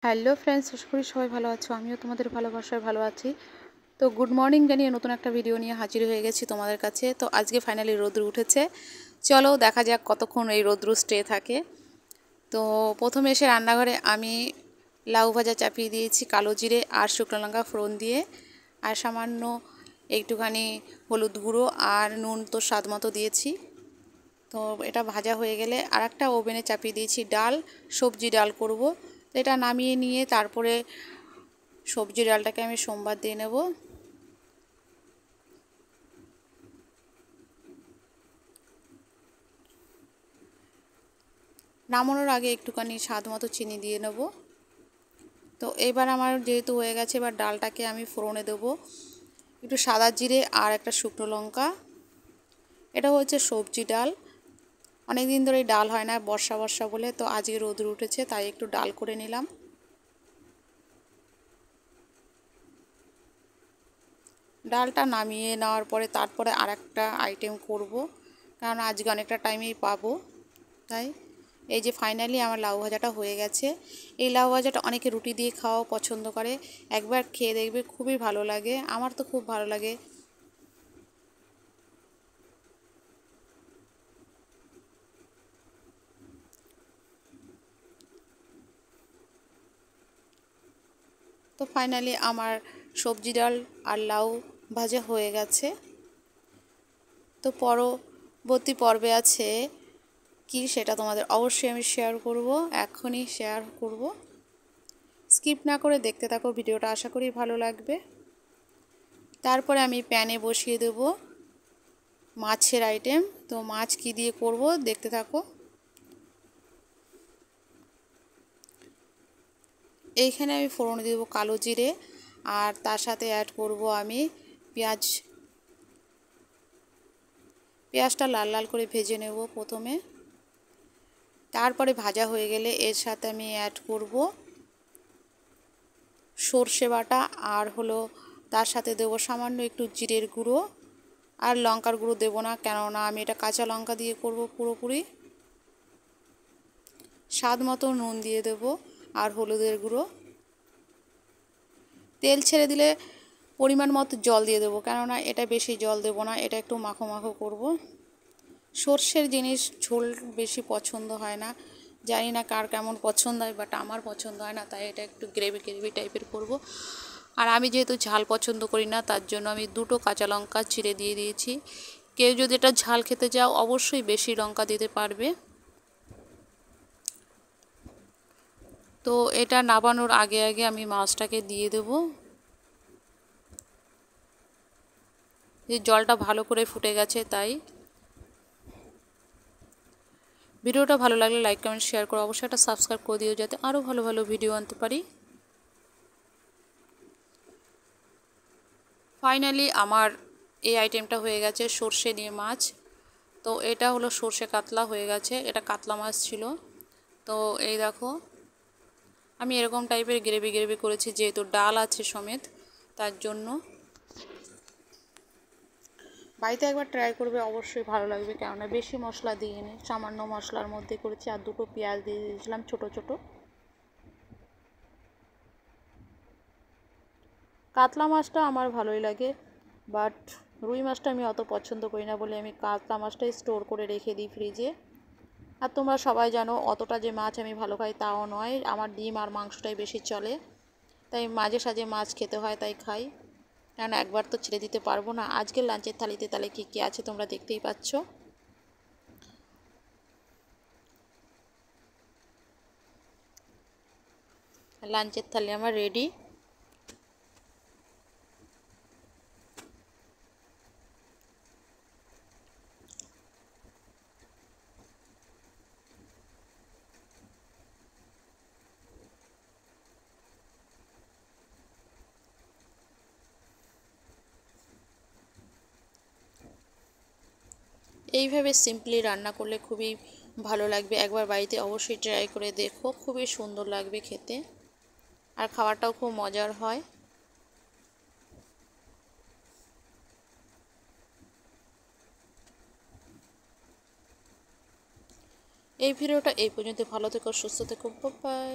Hello friends, আশা করি সবাই ভালো আছো। আমিও তোমাদের ভালোবাসায় ভালো আছি। তো গুড মর্নিং জানিয়ে নতুন একটা ভিডিও নিয়ে হাজির হয়ে গেছি তোমাদের কাছে। তো আজকে ফাইনালি রোদ্র উঠেছে, চলো দেখা যাক কতক্ষণ এই রোদ্র স্টে থাকে। তো প্রথমে এসে রান্নাঘরে আমি লাউ ভাজা চাপিয়ে দিয়েছি কালো জিরে আর শুকনো লঙ্কা ফোড়ন দিয়ে, আর সামান্য একটুখানি হলুদ গুঁড়ো আর নুন তো স্বাদ মতো দিয়েছি। তো এটা ভাজা হয়ে গেলে আর একটা ওভেনে চাপিয়ে দিয়েছি ডাল, সবজি ডাল করব। তো এটা নামিয়ে নিয়ে তারপরে সবজি ডালটাকে আমি সোমবার দিয়ে নেব। নামানোর আগে একটুখানি স্বাদ মতো চিনি দিয়ে নেব। তো এবার আমার যেহেতু হয়ে গেছে, এবার ডালটাকে আমি ফোড়নে দেবো একটু সাদা জিরে আর একটা শুকনো লঙ্কা। এটা হচ্ছে সবজি ডাল, অনেক দিন ধরে ডাল হয় না, বর্ষা বর্ষা বলে, তো আজকে রোদ উঠেছে তাই একটু ডাল করে নিলাম। ডালটা নামিয়ে নেওয়ার পরে তারপরে আর একটা আইটেম করব, কারণ আজকে অনেকটা টাইমেই পাবো। তাই এই যে ফাইনালি আমার লাউ ভাজাটা হয়ে গেছে। এই লাউ ভাজাটা অনেকে রুটি দিয়ে খাওয়াও পছন্দ করে, একবার খেয়ে দেখবে, খুবই ভালো লাগে, আমার তো খুব ভালো লাগে। তো ফাইনালি আমার সবজি ডাল আর লাউ ভাজা হয়ে গেছে। তো পরবর্তী পর্বে আছে কি সেটা তোমাদের অবশ্যই আমি শেয়ার করব, এখনই শেয়ার করব। স্কিপ না করে দেখতে থাকো ভিডিওটা, আশা করি ভালো লাগবে। তারপরে আমি প্যানে বসিয়ে দেব মাছের আইটেম। তো মাছ কি দিয়ে করব দেখতে থাকো। এইখানে আমি ফোড়ন দেব কালো জিরে, আর তার সাথে অ্যাড করব আমি পেঁয়াজ। পেঁয়াজটা লাল লাল করে ভেজে নেব প্রথমে। তারপরে ভাজা হয়ে গেলে এর সাথে আমি অ্যাড করব সর্ষে বাটা, আর হলো তার সাথে দেব সামান্য একটু জিরের গুঁড়ো, আর লঙ্কার গুঁড়ো দেবো না, কেননা আমি এটা কাঁচা লঙ্কা দিয়ে করব পুরোপুরি। স্বাদ মতো নুন দিয়ে দেব আর হলুদের গুঁড়ো। তেল ছেড়ে দিলে পরিমাণ মতো জল দিয়ে দেবো, কেননা এটা বেশি জল দেবো না, এটা একটু মাখো মাখো করব। সর্ষের জিনিস ঝোল বেশি পছন্দ হয় না, জানি না কার কেমন পছন্দ হয়, বাট আমার পছন্দ হয় না, তাই এটা একটু গ্রেভি গ্রেভি টাইপের করব। আর আমি যেহেতু ঝাল পছন্দ করি না, তার জন্য আমি দুটো কাঁচা লঙ্কা চিড়ে দিয়ে দিয়েছি। কেউ যদি এটা ঝাল খেতে চাও অবশ্যই বেশি লঙ্কা দিতে পারবে। তো এটা নাবানোর আগে আগে আমি মাছটাকে দিয়ে দেব। যে জলটা ভালো করে ফুটে গেছে, তাই ভিডিওটা ভালো লাগলে লাইক কমেন্ট শেয়ার করো, অবশ্যই একটা সাবস্ক্রাইব করে দিও যাতে আরও ভালো ভালো ভিডিও আনতে পারি। ফাইনালি আমার এই আইটেমটা হয়ে গেছে সর্ষে দিয়ে মাছ। তো এটা হলো সর্ষে কাতলা হয়ে গেছে, এটা কাতলা মাছ ছিল। তো এই দেখো আমি এরকম টাইপের গ্রেভি গ্রেভি করেছি, যেহেতু ডাল আছে সমেত, তার জন্য। বাড়িতে একবার ট্রাই করবে, অবশ্যই ভালো লাগবে, কেননা বেশি মশলা দিইনি, সামান্য মশলার মধ্যে করেছি। আর দুটো পেঁয়াজ দিয়ে দিয়েছিলাম ছোটো ছোটো। কাতলা মাছটা আমার ভালোই লাগে, বাট রুই মাছটা আমি অত পছন্দ করি না বলে আমি কাতলা মাছটাই স্টোর করে রেখে দিই ফ্রিজে। আর তোমরা সবাই জানো অতটা যে মাছ আমি ভালো খাই তাও নয়, আমার ডিম আর মাংসটাই বেশি চলে, তাই মাঝে সাঝে মাছ খেতে হয়, তাই খাই, কারণ একবার তো ছেড়ে দিতে পারবো না। আজকের লাঞ্চের থালিতে তাহলে কী কী আছে তোমরা দেখতেই পাচ্ছ। লাঞ্চের থালি আমার রেডি। এইভাবে সিম্পলি রান্না করলে খুবই ভালো লাগবে, একবার বাড়িতে অবশ্যই ট্রাই করে দেখো, খুবই সুন্দর লাগবে খেতে, আর খাওয়াটাও খুব মজার হয়। এই ভিডিওটা এই পর্যন্ত, ভালো থেকো, সুস্থ থেকো, বাই।